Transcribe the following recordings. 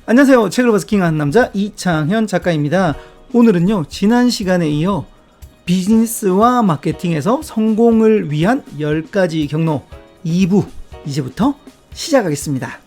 안녕하세요. 책을 버스킹하는 남자 이창현 작가입니다. 오늘은요, 지난 시간에 이어 비즈니스와 마케팅에서 성공을 위한 10가지 경로 2부 이제부터 시작하겠습니다.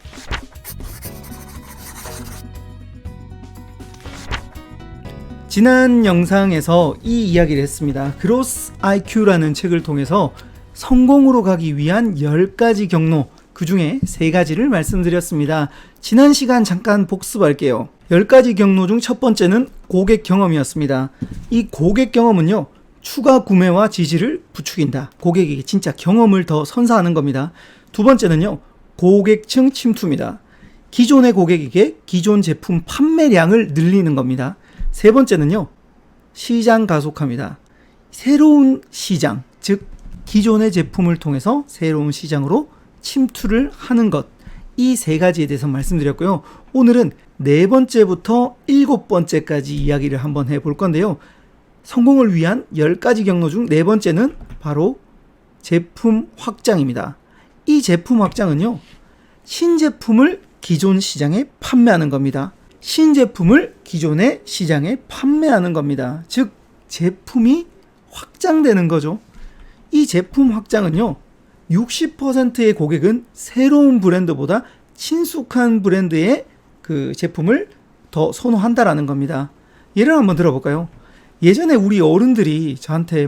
지난 영상에서 이 이야기를 했습니다. 그로스 IQ라는 책을 통해서 성공으로 가기 위한 10가지 경로, 그 중에 3가지를 말씀드렸습니다. 지난 시간 잠깐 복습할게요. 10가지 경로 중 첫 번째는 고객 경험이었습니다. 이 고객 경험은요, 추가 구매와 지지를 부추긴다. 고객에게 진짜 경험을 더 선사하는 겁니다. 두 번째는요, 고객층 침투입니다. 기존의 고객에게 기존 제품 판매량을 늘리는 겁니다. 세 번째는요, 시장 가속화입니다. 새로운 시장, 즉 기존의 제품을 통해서 새로운 시장으로 침투를 하는 것, 이 3가지에 대해서 말씀드렸고요. 오늘은 4번째부터 7번째까지 이야기를 한번 해볼 건데요. 성공을 위한 10가지 경로 중 4번째는 바로 제품 확장입니다. 이 제품 확장은요, 신제품을 기존 시장에 판매하는 겁니다. 신제품을 기존의 시장에 판매하는 겁니다. 즉 제품이 확장되는 거죠. 이 제품 확장은요, 60%의 고객은 새로운 브랜드보다 친숙한 브랜드의 그 제품을 더 선호한다라는 겁니다. 예를 한번 들어볼까요? 예전에 우리 어른들이 저한테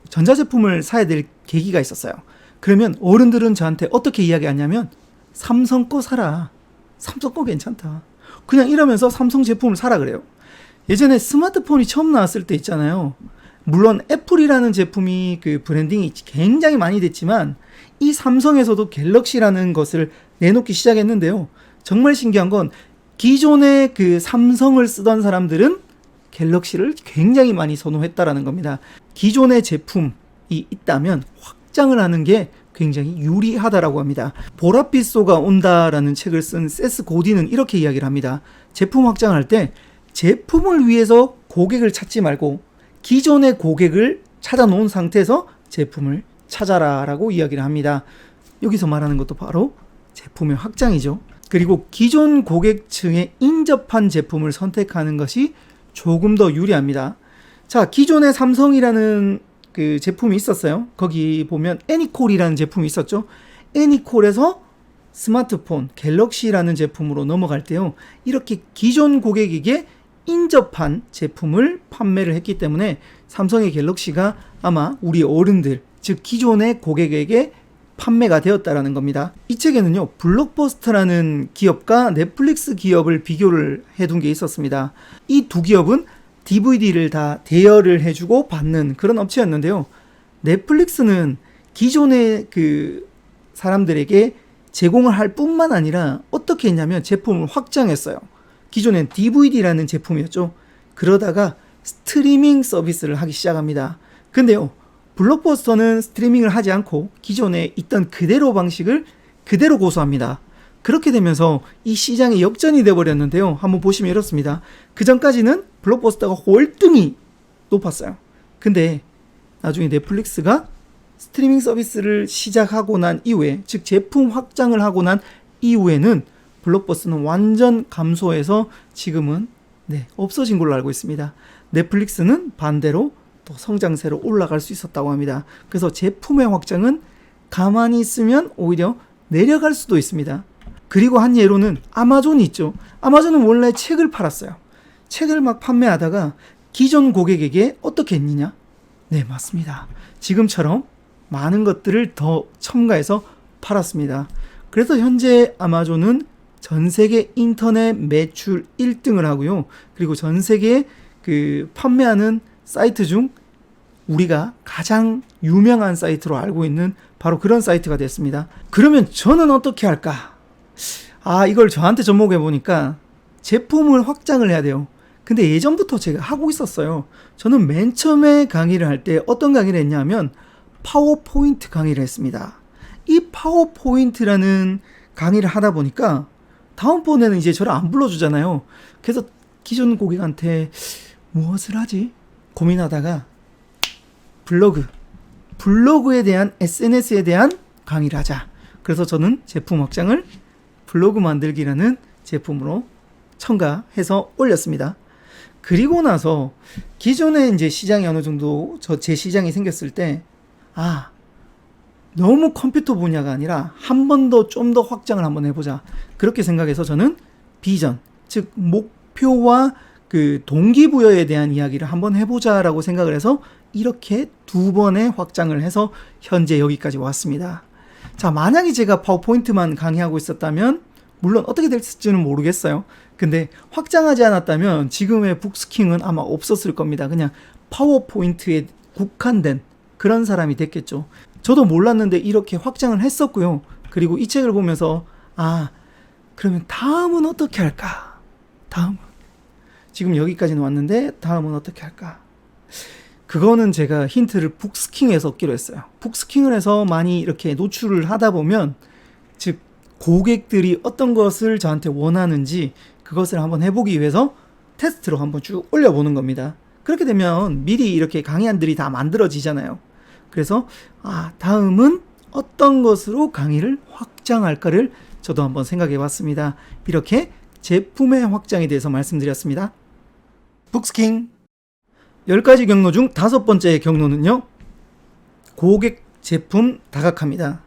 전자제품을 사야 될 계기가 있었어요. 그러면 어른들은 저한테 어떻게 이야기하냐면, 삼성 거 사라. 삼성 거 괜찮다. 그냥 이러면서 삼성 제품을 사라 그래요. 예전에 스마트폰이 처음 나왔을 때 있잖아요. 물론 애플이라는 제품이 그 브랜딩이 굉장히 많이 됐지만 이 삼성에서도 갤럭시라는 것을 내놓기 시작했는데요. 정말 신기한 건 기존의 그 삼성을 쓰던 사람들은 갤럭시를 굉장히 많이 선호했다라는 겁니다. 기존의 제품이 있다면 확장을 하는 게 굉장히 유리하다라고 합니다. 보랏빛 쏘가 온다라는 책을 쓴 세스 고디는 이렇게 이야기를 합니다. 제품 확장할 때 제품을 위해서 고객을 찾지 말고 기존의 고객을 찾아놓은 상태에서 제품을 찾아라 라고 이야기를 합니다. 여기서 말하는 것도 바로 제품의 확장이죠. 그리고 기존 고객층에 인접한 제품을 선택하는 것이 조금 더 유리합니다. 자, 기존에 삼성이라는 그 제품이 있었어요. 거기 보면 애니콜이라는 제품이 있었죠. 애니콜에서 스마트폰 갤럭시라는 제품으로 넘어갈 때요, 이렇게 기존 고객에게 인접한 제품을 판매를 했기 때문에 삼성의 갤럭시가 아마 우리 어른들, 즉 기존의 고객에게 판매가 되었다라는 겁니다. 이 책에는요, 블록버스터라는 기업과 넷플릭스 기업을 비교를 해둔 게 있었습니다. 이 두 기업은 DVD를 다 대여를 해주고 받는 그런 업체였는데요. 넷플릭스는 기존의 그 사람들에게 제공을 할 뿐만 아니라 어떻게 했냐면 제품을 확장했어요. 기존엔 DVD라는 제품이었죠. 그러다가 스트리밍 서비스를 하기 시작합니다. 근데요, 블록버스터는 스트리밍을 하지 않고 기존에 있던 그대로 방식을 그대로 고수합니다. 그렇게 되면서 이 시장이 역전이 되어버렸는데요. 한번 보시면 이렇습니다. 그 전까지는 블록버스터가 월등히 높았어요. 근데 나중에 넷플릭스가 스트리밍 서비스를 시작하고 난 이후에, 즉 제품 확장을 하고 난 이후에는 블록버스터는 완전 감소해서 지금은 없어진 걸로 알고 있습니다. 넷플릭스는 반대로 또 성장세로 올라갈 수 있었다고 합니다. 그래서 제품의 확장은 가만히 있으면 오히려 내려갈 수도 있습니다. 그리고 한 예로는 아마존이 있죠. 아마존은 원래 책을 팔았어요. 책을 막 판매하다가 기존 고객에게 어떻게 했느냐? 네, 맞습니다. 지금처럼 많은 것들을 더 첨가해서 팔았습니다. 그래서 현재 아마존은 전 세계 인터넷 매출 1등을 하고요. 그리고 전 세계 그 판매하는 사이트 중 우리가 가장 유명한 사이트로 알고 있는 바로 그런 사이트가 됐습니다. 그러면 저는 어떻게 할까? 이걸 저한테 접목해 보니까 제품을 확장을 해야 돼요. 근데 예전부터 제가 하고 있었어요. 저는 맨 처음에 강의를 할 때 어떤 강의를 했냐면 파워포인트 강의를 했습니다. 이 파워포인트라는 강의를 하다 보니까 다음번에는 이제 저를 안 불러주잖아요. 그래서 기존 고객한테 무엇을 하지? 고민하다가 블로그에 대한, SNS에 대한 강의를 하자. 그래서 저는 제품 확장을 블로그 만들기라는 제품으로 첨가해서 올렸습니다. 그리고 나서 기존에 이제 시장이 어느 정도 제 시장이 생겼을 때 너무 컴퓨터 분야가 아니라 한 번 더 좀 더 확장을 한번 해보자. 그렇게 생각해서 저는 비전, 즉 목표와 그 동기부여에 대한 이야기를 한번 해보자라고 생각을 해서 이렇게 2번의 확장을 해서 현재 여기까지 왔습니다. 자, 만약에 제가 파워포인트만 강의하고 있었다면 물론 어떻게 될지는 모르겠어요. 근데 확장하지 않았다면 지금의 북스킹은 아마 없었을 겁니다. 그냥 파워포인트에 국한된 그런 사람이 됐겠죠. 저도 몰랐는데 이렇게 확장을 했었고요. 그리고 이 책을 보면서 그러면 다음은 어떻게 할까? 다음은 지금 여기까지는 왔는데 다음은 어떻게 할까? 그거는 제가 힌트를 북스킹에서 얻기로 했어요. 북스킹을 해서 많이 이렇게 노출을 하다 보면 즉 고객들이 어떤 것을 저한테 원하는지 그것을 한번 해보기 위해서 테스트로 한번 쭉 올려보는 겁니다. 그렇게 되면 미리 이렇게 강의안들이 다 만들어지잖아요. 그래서 다음은 어떤 것으로 강의를 확장할까를 저도 한번 생각해 봤습니다. 이렇게 제품의 확장에 대해서 말씀드렸습니다. 북스킹 10가지 경로 중 5번째 경로는요, 고객 제품 다각화입니다.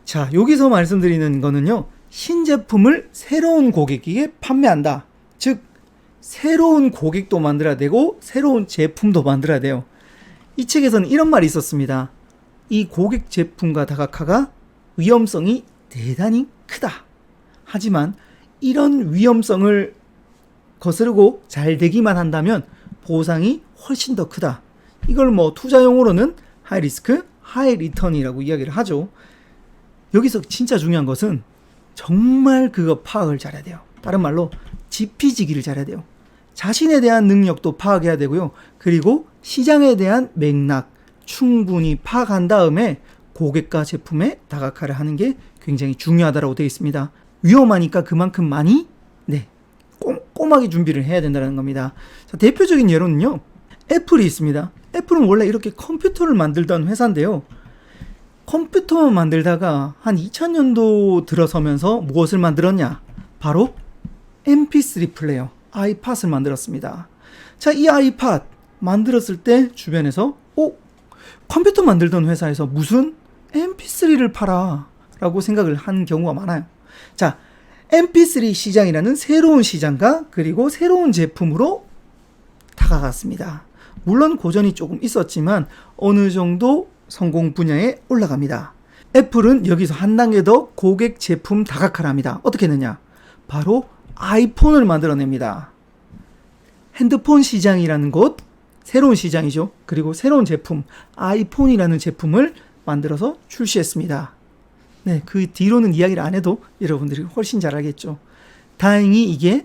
자, 여기서 말씀드리는 거는요, 신제품을 새로운 고객에게 판매한다. 즉 새로운 고객도 만들어야 되고 새로운 제품도 만들어야 돼요. 이 책에서는 이런 말이 있었습니다. 이 고객 제품과 다각화가 위험성이 대단히 크다. 하지만 이런 위험성을 거스르고 잘 되기만 한다면 보상이 훨씬 더 크다. 이걸 투자 용어로는 하이 리스크, 하이 리턴이라고 이야기를 하죠. 여기서 진짜 중요한 것은 정말 그거 파악을 잘해야 돼요. 다른 말로 지피지기를 잘해야 돼요. 자신에 대한 능력도 파악해야 되고요. 그리고 시장에 대한 맥락 충분히 파악한 다음에 고객과 제품의 다각화를 하는 게 굉장히 중요하다고 되어 있습니다. 위험하니까 그만큼 많이 꼼꼼하게 준비를 해야 된다는 겁니다. 자, 대표적인 예로는요, 애플이 있습니다. 애플은 원래 이렇게 컴퓨터를 만들던 회사인데요. 컴퓨터만 만들다가 한 2000년도 들어서면서 무엇을 만들었냐? 바로 MP3 플레이어, 아이팟을 만들었습니다. 자, 이 아이팟 만들었을 때 주변에서 컴퓨터 만들던 회사에서 무슨 MP3를 팔아? 라고 생각을 한 경우가 많아요. 자, MP3 시장이라는 새로운 시장과 그리고 새로운 제품으로 다가갔습니다. 물론 고전이 조금 있었지만 어느 정도 성공 분야에 올라갑니다. 애플은 여기서 한 단계 더 고객 제품 다각화를 합니다. 어떻게 했느냐? 바로 아이폰을 만들어냅니다. 핸드폰 시장이라는 곳, 새로운 시장이죠. 그리고 새로운 제품, 아이폰이라는 제품을 만들어서 출시했습니다. 네, 그 뒤로는 이야기를 안 해도 여러분들이 훨씬 잘 알겠죠. 다행히 이게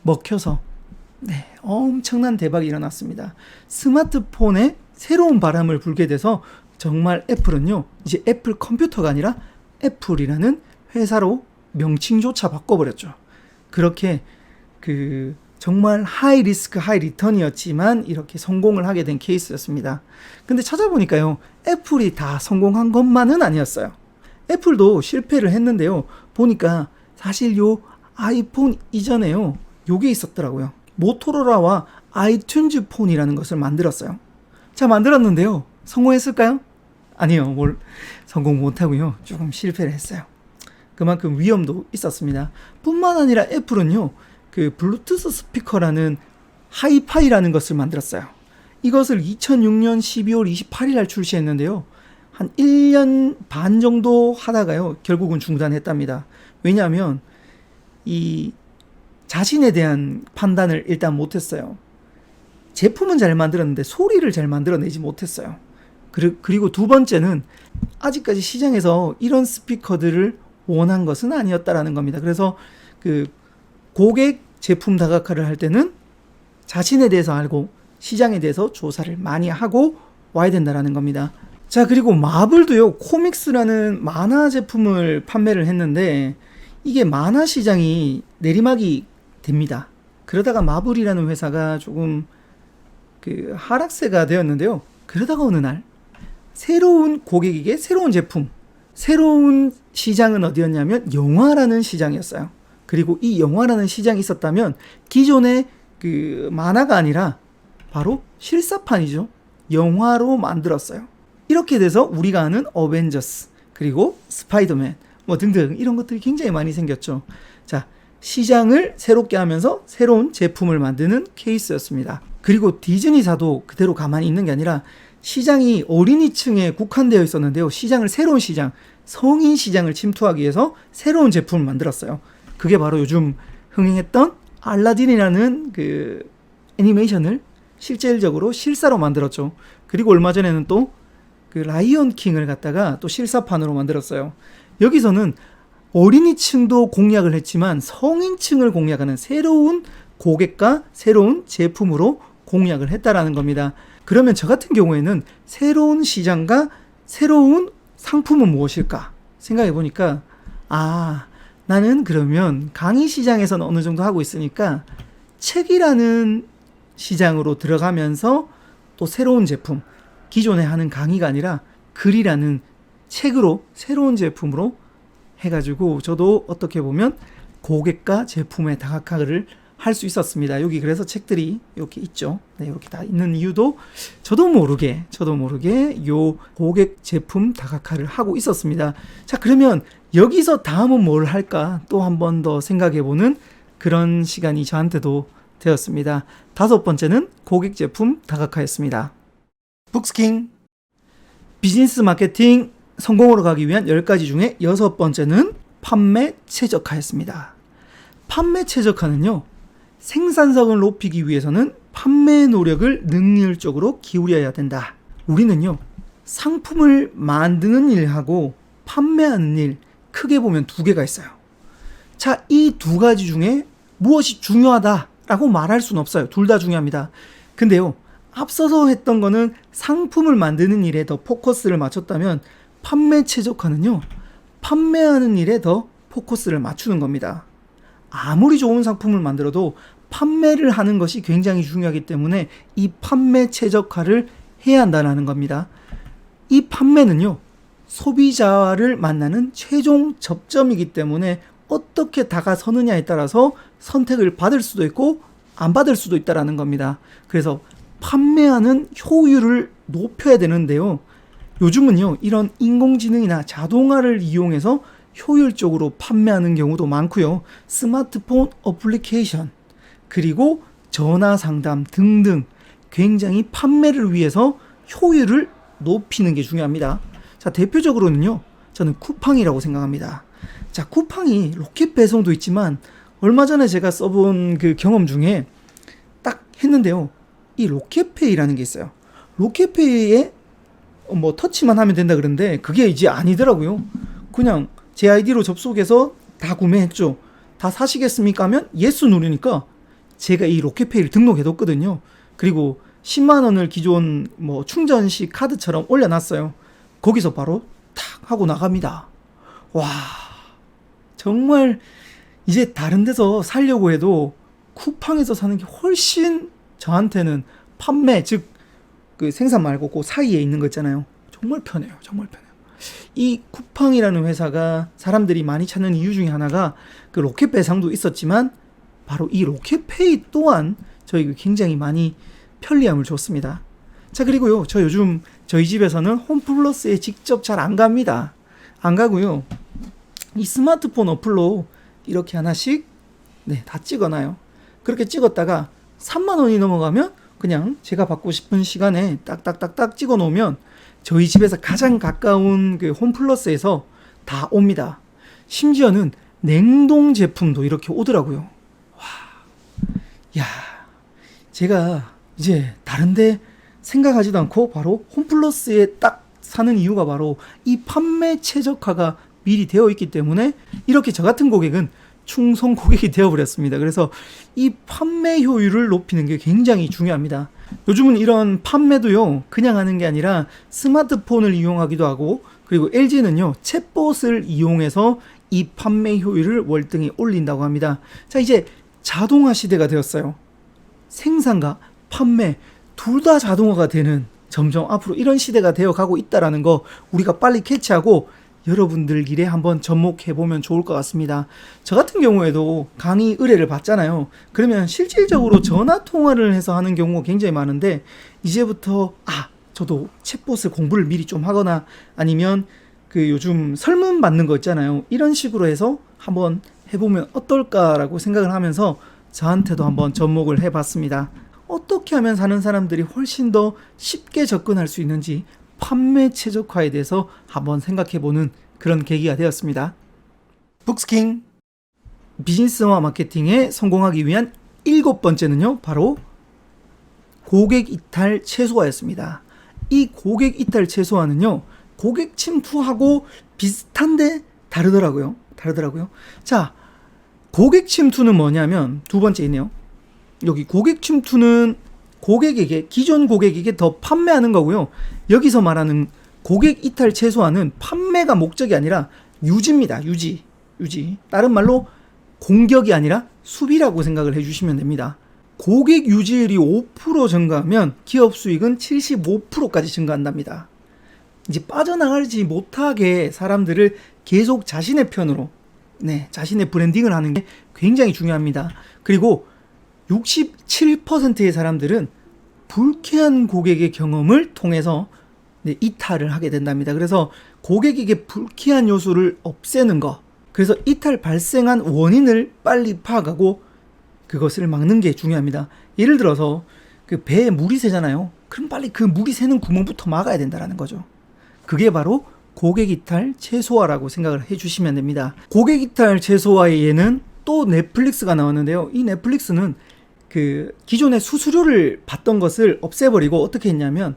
먹혀서 엄청난 대박이 일어났습니다. 스마트폰에 새로운 바람을 불게 돼서 정말 애플은요, 이제 애플 컴퓨터가 아니라 애플이라는 회사로 명칭조차 바꿔버렸죠. 그렇게 정말 하이 리스크 하이 리턴이었지만 이렇게 성공을 하게 된 케이스였습니다. 근데 찾아보니까요, 애플이 다 성공한 것만은 아니었어요. 애플도 실패를 했는데요, 보니까 사실 요 아이폰 이전에요, 요게 있었더라고요. 모토로라와 아이튠즈 폰이라는 것을 만들었어요. 자, 만들었는데요, 성공했을까요? 아니요, 성공 못하고요, 조금 실패를 했어요. 그만큼 위험도 있었습니다. 뿐만 아니라 애플은요, 블루투스 스피커라는 하이파이라는 것을 만들었어요. 이것을 2006년 12월 28일 날 출시했는데요, 한 1년 반 정도 하다가요, 결국은 중단했답니다. 왜냐하면 이 자신에 대한 판단을 일단 못했어요. 제품은 잘 만들었는데 소리를 잘 만들어내지 못했어요. 그리고 두 번째는 아직까지 시장에서 이런 스피커들을 원한 것은 아니었다라는 겁니다. 그래서 고객 제품 다각화를 할 때는 자신에 대해서 알고 시장에 대해서 조사를 많이 하고 와야 된다라는 겁니다. 자, 그리고 마블도요, 코믹스라는 만화 제품을 판매를 했는데 이게 만화 시장이 내리막이 됩니다. 그러다가 마블이라는 회사가 조금 하락세가 되었는데요. 그러다가 어느 날 새로운 고객에게 새로운 제품, 새로운 시장은 어디였냐면 영화라는 시장이었어요. 그리고 이 영화라는 시장이 있었다면 기존의 그 만화가 아니라 바로 실사판이죠. 영화로 만들었어요. 이렇게 돼서 우리가 아는 어벤져스, 그리고 스파이더맨 뭐 등등 이런 것들이 굉장히 많이 생겼죠. 자, 시장을 새롭게 하면서 새로운 제품을 만드는 케이스였습니다. 그리고 디즈니사도 그대로 가만히 있는 게 아니라 시장이 어린이층에 국한되어 있었는데요. 시장을 새로운 시장, 성인 시장을 침투하기 위해서 새로운 제품을 만들었어요. 그게 바로 요즘 흥행했던 알라딘이라는 그 애니메이션을 실질적으로 실사로 만들었죠. 그리고 얼마 전에는 또 그 라이온 킹을 갖다가 또 실사판으로 만들었어요. 여기서는 어린이층도 공략을 했지만 성인층을 공략하는 새로운 고객과 새로운 제품으로 공략을 했다라는 겁니다. 그러면 저 같은 경우에는 새로운 시장과 새로운 상품은 무엇일까 생각해 보니까, 나는 그러면 강의 시장에서는 어느 정도 하고 있으니까 책이라는 시장으로 들어가면서 또 새로운 제품, 기존에 하는 강의가 아니라 글이라는 책으로 새로운 제품으로 해가지고 저도 어떻게 보면 고객과 제품의 다각화를 할 수 있었습니다. 여기 그래서 책들이 이렇게 있죠. 네, 이렇게 다 있는 이유도 저도 모르게 요 고객 제품 다각화를 하고 있었습니다. 자, 그러면 여기서 다음은 뭘 할까 또 한 번 더 생각해보는 그런 시간이 저한테도 되었습니다. 5번째는 고객 제품 다각화였습니다. 북스킹 비즈니스 마케팅 성공으로 가기 위한 10가지 중에 6번째는 판매 최적화였습니다. 판매 최적화는요, 생산성을 높이기 위해서는 판매 노력을 능률적으로 기울여야 된다. 우리는요, 상품을 만드는 일하고 판매하는 일, 크게 보면 두 개가 있어요. 자, 이 두 가지 중에 무엇이 중요하다라고 말할 수는 없어요. 둘 다 중요합니다. 근데요, 앞서서 했던 거는 상품을 만드는 일에 더 포커스를 맞췄다면 판매 최적화는요, 판매하는 일에 더 포커스를 맞추는 겁니다. 아무리 좋은 상품을 만들어도 판매를 하는 것이 굉장히 중요하기 때문에 이 판매 최적화를 해야 한다는 겁니다. 이 판매는요, 소비자를 만나는 최종 접점이기 때문에 어떻게 다가서느냐에 따라서 선택을 받을 수도 있고 안 받을 수도 있다는 겁니다. 그래서 판매하는 효율을 높여야 되는데요, 요즘은요, 이런 인공지능이나 자동화를 이용해서 효율적으로 판매하는 경우도 많고요. 스마트폰 어플리케이션, 그리고 전화 상담 등등 굉장히 판매를 위해서 효율을 높이는 게 중요합니다. 자, 대표적으로는요, 저는 쿠팡이라고 생각합니다. 자, 쿠팡이 로켓 배송도 있지만 얼마 전에 제가 써본 그 경험 중에 딱 했는데요, 이 로켓페이라는 게 있어요. 로켓페이에 뭐 터치만 하면 된다 그러는데 그게 이제 아니더라고요. 그냥 제 아이디로 접속해서 다 구매했죠. 다 사시겠습니까 하면 예스 누르니까 제가 이 로켓페이를 등록해뒀거든요. 그리고 10만 원을 기존 뭐 충전식 카드처럼 올려놨어요. 거기서 바로 탁 하고 나갑니다. 와, 정말 이제 다른 데서 사려고 해도 쿠팡에서 사는 게 훨씬 저한테는 판매, 즉 그 생산 말고 그 사이에 있는 거 있잖아요. 정말 편해요. 정말 편해요. 이 쿠팡이라는 회사가 사람들이 많이 찾는 이유 중에 하나가 그 로켓 배송도 있었지만 바로 이 로켓페이 또한 저희가 굉장히 많이 편리함을 줬습니다. 자, 그리고요, 저 요즘 저희 집에서는 홈플러스에 직접 잘 안 갑니다. 안 가고요, 이 스마트폰 어플로 이렇게 하나씩 다 찍어놔요. 그렇게 찍었다가 3만 원이 넘어가면 그냥 제가 받고 싶은 시간에 딱딱딱딱 찍어 놓으면 저희 집에서 가장 가까운 그 홈플러스에서 다 옵니다. 심지어는 냉동 제품도 이렇게 오더라고요. 와, 야, 제가 이제 다른데 생각하지도 않고 바로 홈플러스에 딱 사는 이유가 바로 이 판매 최적화가 미리 되어 있기 때문에 이렇게 저 같은 고객은 충성 고객이 되어버렸습니다. 그래서 이 판매 효율을 높이는 게 굉장히 중요합니다. 요즘은 이런 판매도요, 그냥 하는 게 아니라 스마트폰을 이용하기도 하고, 그리고 LG는요, 챗봇을 이용해서 이 판매 효율을 월등히 올린다고 합니다. 자, 이제 자동화 시대가 되었어요. 생산과 판매 둘 다 자동화가 되는, 점점 앞으로 이런 시대가 되어 가고 있다라는 거 우리가 빨리 캐치하고, 여러분들 길에 한번 접목해보면 좋을 것 같습니다. 저 같은 경우에도 강의 의뢰를 받잖아요. 그러면 실질적으로 전화 통화를 해서 하는 경우가 굉장히 많은데, 이제부터 저도 챗봇을 공부를 미리 좀 하거나, 아니면 그 요즘 설문 받는 거 있잖아요. 이런 식으로 해서 한번 해보면 어떨까라고 생각을 하면서 저한테도 한번 접목을 해봤습니다. 어떻게 하면 사는 사람들이 훨씬 더 쉽게 접근할 수 있는지 판매 최적화에 대해서 한번 생각해보는 그런 계기가 되었습니다. 북스킹 비즈니스와 마케팅에 성공하기 위한 7번째는요, 바로 고객 이탈 최소화였습니다. 이 고객 이탈 최소화는요, 고객 침투하고 비슷한데 다르더라고요. 자, 고객 침투는 뭐냐면 두 번째 있네요. 여기 고객 침투는 고객에게, 기존 고객에게 더 판매하는 거고요. 여기서 말하는 고객 이탈 최소화는 판매가 목적이 아니라 유지입니다. 유지. 다른 말로 공격이 아니라 수비라고 생각을 해주시면 됩니다. 고객 유지율이 5% 증가하면 기업 수익은 75%까지 증가한답니다. 이제 빠져나가지 못하게 사람들을 계속 자신의 편으로, 자신의 브랜딩을 하는 게 굉장히 중요합니다. 그리고 67%의 사람들은 불쾌한 고객의 경험을 통해서 이탈을 하게 된답니다. 그래서 고객에게 불쾌한 요소를 없애는 거, 그래서 이탈 발생한 원인을 빨리 파악하고 그것을 막는 게 중요합니다. 예를 들어서 그 배에 물이 새잖아요. 그럼 빨리 그 물이 새는 구멍부터 막아야 된다는 거죠. 그게 바로 고객 이탈 최소화라고 생각을 해주시면 됩니다. 고객 이탈 최소화의 예는 또 넷플릭스가 나왔는데요. 이 넷플릭스는 그 기존의 수수료를 받던 것을 없애버리고 어떻게 했냐면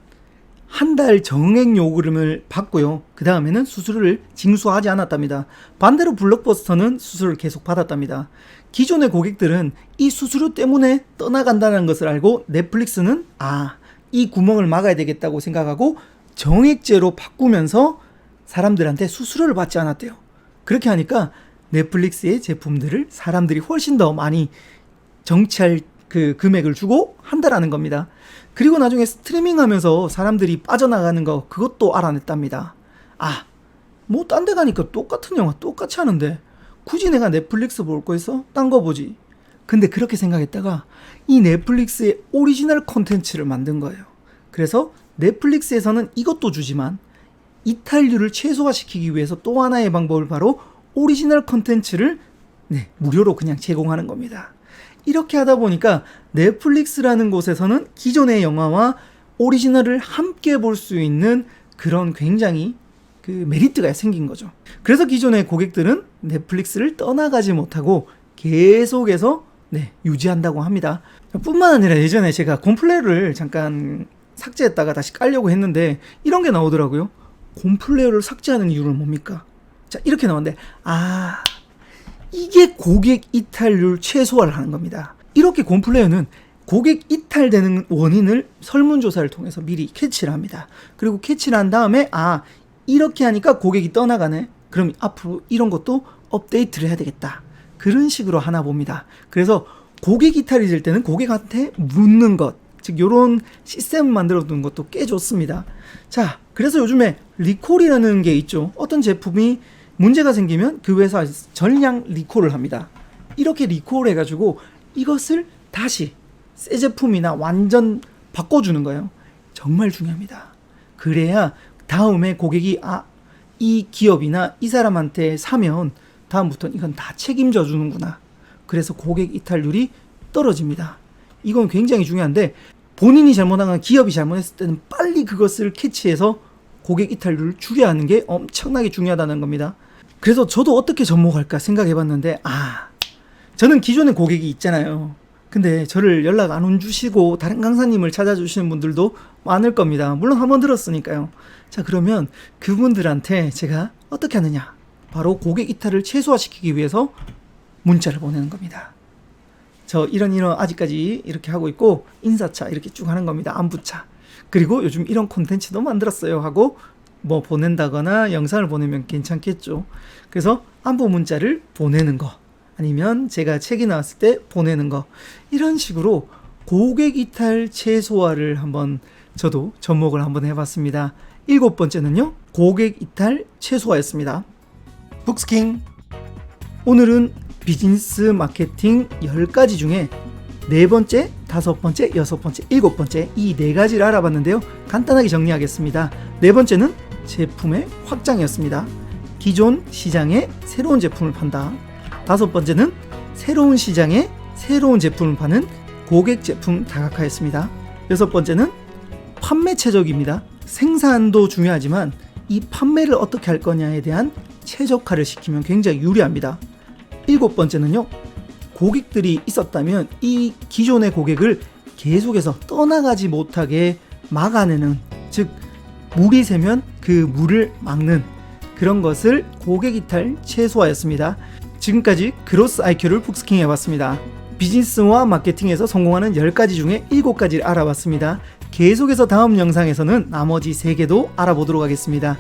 한 달 정액 요금을 받고요. 그 다음에는 수수료를 징수하지 않았답니다. 반대로 블록버스터는 수수료를 계속 받았답니다. 기존의 고객들은 이 수수료 때문에 떠나간다는 것을 알고 넷플릭스는 이 구멍을 막아야 되겠다고 생각하고 정액제로 바꾸면서 사람들한테 수수료를 받지 않았대요. 그렇게 하니까 넷플릭스의 제품들을 사람들이 훨씬 더 많이 정치할 그 금액을 주고 한다라는 겁니다. 그리고 나중에 스트리밍 하면서 사람들이 빠져나가는 거, 그것도 알아냈답니다. 뭐 딴 데 가니까 똑같은 영화 똑같이 하는데 굳이 내가 넷플릭스 볼 거 있어? 딴 거 보지. 근데 그렇게 생각했다가 이 넷플릭스의 오리지널 콘텐츠를 만든 거예요. 그래서 넷플릭스에서는 이것도 주지만 이탈률을 최소화시키기 위해서 또 하나의 방법을 바로 오리지널 콘텐츠를 무료로 그냥 제공하는 겁니다. 이렇게 하다 보니까 넷플릭스라는 곳에서는 기존의 영화와 오리지널을 함께 볼 수 있는 그런 굉장히 그 메리트가 생긴 거죠. 그래서 기존의 고객들은 넷플릭스를 떠나가지 못하고 계속해서 유지한다고 합니다. 뿐만 아니라 예전에 제가 곰플레어를 잠깐 삭제했다가 다시 깔려고 했는데 이런 게 나오더라고요. 곰플레어를 삭제하는 이유는 뭡니까? 자, 이렇게 나오는데 이게 고객 이탈률 최소화를 하는 겁니다. 이렇게 곰플레어는 고객 이탈되는 원인을 설문조사를 통해서 미리 캐치를 합니다. 그리고 캐치를 한 다음에 이렇게 하니까 고객이 떠나가네. 그럼 앞으로 이런 것도 업데이트를 해야 되겠다. 그런 식으로 하나 봅니다. 그래서 고객 이탈이 될 때는 고객한테 묻는 것, 즉 이런 시스템을 만들어 두는 것도 꽤 좋습니다. 자, 그래서 요즘에 리콜이라는 게 있죠. 어떤 제품이 문제가 생기면 그 회사에서 전량 리콜을 합니다. 이렇게 리콜을 해가지고 이것을 다시 새 제품이나 완전 바꿔주는 거예요. 정말 중요합니다. 그래야 다음에 고객이 이 기업이나 이 사람한테 사면 다음부터는 이건 다 책임져 주는구나. 그래서 고객 이탈률이 떨어집니다. 이건 굉장히 중요한데 본인이 잘못한 건 기업이 잘못했을 때는 빨리 그것을 캐치해서 고객 이탈률을 줄여야 하는 게 엄청나게 중요하다는 겁니다. 그래서 저도 어떻게 접목할까 생각해봤는데 저는 기존에 고객이 있잖아요. 근데 저를 연락 안 주시고 다른 강사님을 찾아주시는 분들도 많을 겁니다. 물론 한번 들었으니까요. 자, 그러면 그분들한테 제가 어떻게 하느냐, 바로 고객 이탈을 최소화시키기 위해서 문자를 보내는 겁니다. 저 이런 아직까지 이렇게 하고 있고 인사차 이렇게 쭉 하는 겁니다. 안부차. 그리고 요즘 이런 콘텐츠도 만들었어요 하고 뭐 보낸다거나 영상을 보내면 괜찮겠죠. 그래서 안부 문자를 보내는 거, 아니면 제가 책이 나왔을 때 보내는 거, 이런 식으로 고객 이탈 최소화를 한번 저도 접목을 한번 해봤습니다. 7번째는요, 고객 이탈 최소화였습니다. 북스킹. 오늘은 비즈니스 마케팅 10가지 중에 4번째, 5번째, 6번째, 7번째 이 4가지를 알아봤는데요. 간단하게 정리하겠습니다. 4번째는 제품의 확장이었습니다. 기존 시장에 새로운 제품을 판다. 5번째는 새로운 시장에 새로운 제품을 파는 고객 제품 다각화였습니다. 6번째는 판매 최적입니다. 생산도 중요하지만 이 판매를 어떻게 할 거냐에 대한 최적화를 시키면 굉장히 유리합니다. 7번째는요. 고객들이 있었다면 이 기존의 고객을 계속해서 떠나가지 못하게 막아내는, 즉 물이 새면 그 물을 막는 그런 것을 고객 이탈 최소화였습니다. 지금까지 그로스 IQ를 북스킹 해봤습니다. 비즈니스와 마케팅에서 성공하는 10가지 중에 7가지를 알아봤습니다. 계속해서 다음 영상에서는 나머지 3개도 알아보도록 하겠습니다.